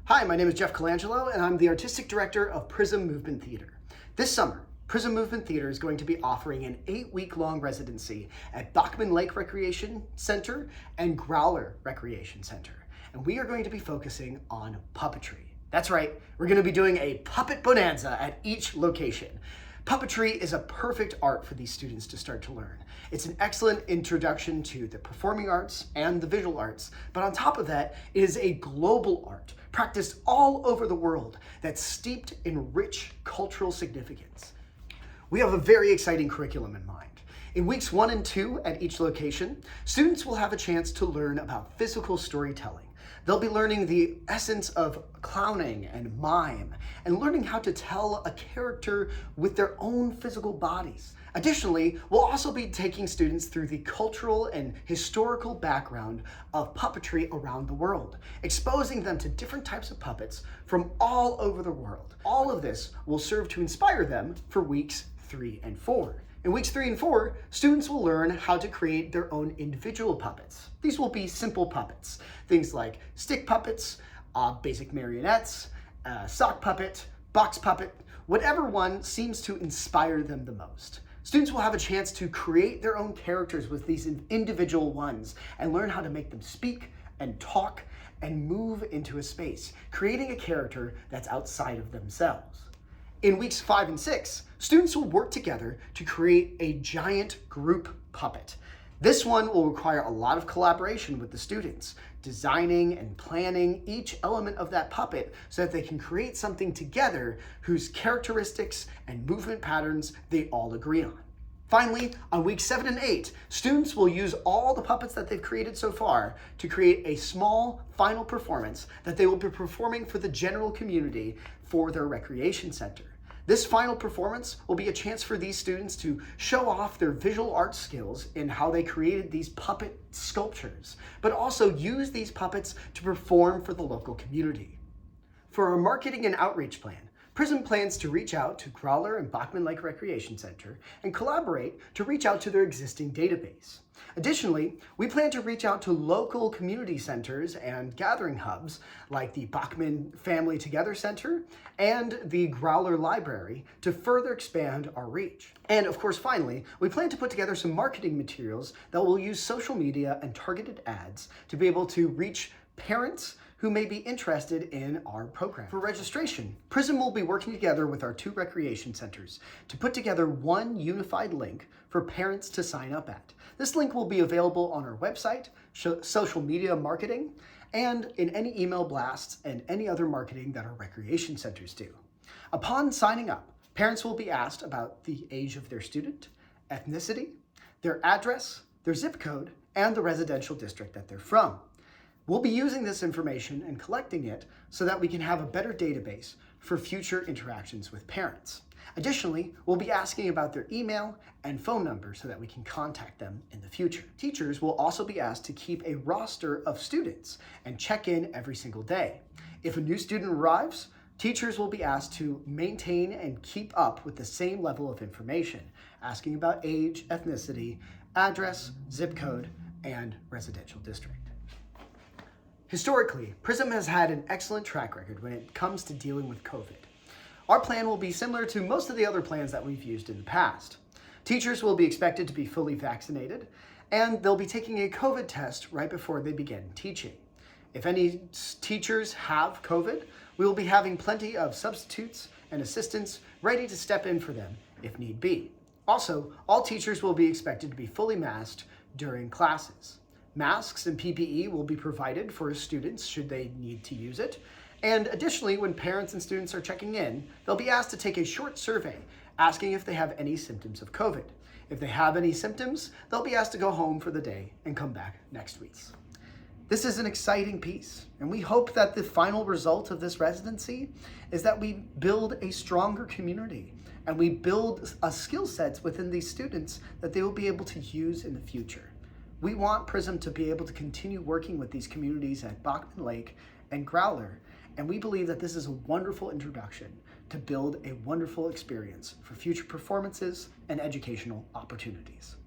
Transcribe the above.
Hi, my name is Jeff Colangelo, and I'm the Artistic Director of Prism Movement Theater. This summer, Prism Movement Theater is going to be offering an 8-week-long residency at Bachman Lake Recreation Center and Growler Recreation Center. And we are going to be focusing on puppetry. That's right, we're going to be doing a puppet bonanza at each location. Puppetry is a perfect art for these students to start to learn. It's an excellent introduction to the performing arts and the visual arts, but on top of that, it is a global art practiced all over the world that's steeped in rich cultural significance. We have a very exciting curriculum in mind. In weeks 1 and 2 at each location, students will have a chance to learn about physical storytelling. They'll be learning the essence of clowning and mime and learning how to tell a character with their own physical bodies. Additionally, we'll also be taking students through the cultural and historical background of puppetry around the world, exposing them to different types of puppets from all over the world. All of this will serve to inspire them for weeks 3 and 4. In weeks 3 and 4, students will learn how to create their own individual puppets. These will be simple puppets, things like stick puppets, basic marionettes, sock puppet, box puppet, whatever one seems to inspire them the most. Students will have a chance to create their own characters with these individual ones and learn how to make them speak and talk and move into a space, creating a character that's outside of themselves. In weeks 5 and 6, students will work together to create a giant group puppet. This one will require a lot of collaboration with the students, designing and planning each element of that puppet so that they can create something together whose characteristics and movement patterns they all agree on. Finally, on weeks 7 and 8, students will use all the puppets that they've created so far to create a small final performance that they will be performing for the general community for their recreation center. This final performance will be a chance for these students to show off their visual arts skills in how they created these puppet sculptures, but also use these puppets to perform for the local community. For our marketing and outreach plan, Prism plans to reach out to Growler and Bachman Lake Recreation Center and collaborate to reach out to their existing database. Additionally, we plan to reach out to local community centers and gathering hubs like the Bachman Family Together Center and the Growler Library to further expand our reach. And of course, finally, we plan to put together some marketing materials that will use social media and targeted ads to be able to reach parents who may be interested in our program. For registration, Prism will be working together with our 2 recreation centers to put together one unified link for parents to sign up at. This link will be available on our website, social media marketing, and in any email blasts and any other marketing that our recreation centers do. Upon signing up, parents will be asked about the age of their student, ethnicity, their address, their zip code, and the residential district that they're from. We'll be using this information and collecting it so that we can have a better database for future interactions with parents. Additionally, we'll be asking about their email and phone number so that we can contact them in the future. Teachers will also be asked to keep a roster of students and check in every single day. If a new student arrives, teachers will be asked to maintain and keep up with the same level of information, asking about age, ethnicity, address, zip code, and residential district. Historically, Prism has had an excellent track record when it comes to dealing with COVID. Our plan will be similar to most of the other plans that we've used in the past. Teachers will be expected to be fully vaccinated, and they'll be taking a COVID test right before they begin teaching. If any teachers have COVID, we will be having plenty of substitutes and assistants ready to step in for them if need be. Also, all teachers will be expected to be fully masked during classes. Masks and PPE will be provided for students should they need to use it. And additionally, when parents and students are checking in, they'll be asked to take a short survey asking if they have any symptoms of COVID. If they have any symptoms, they'll be asked to go home for the day and come back next week. This is an exciting piece, and we hope that the final result of this residency is that we build a stronger community and we build skill sets within these students that they will be able to use in the future. We want Prism to be able to continue working with these communities at Bachman Lake and Growler, and we believe that this is a wonderful introduction to build a wonderful experience for future performances and educational opportunities.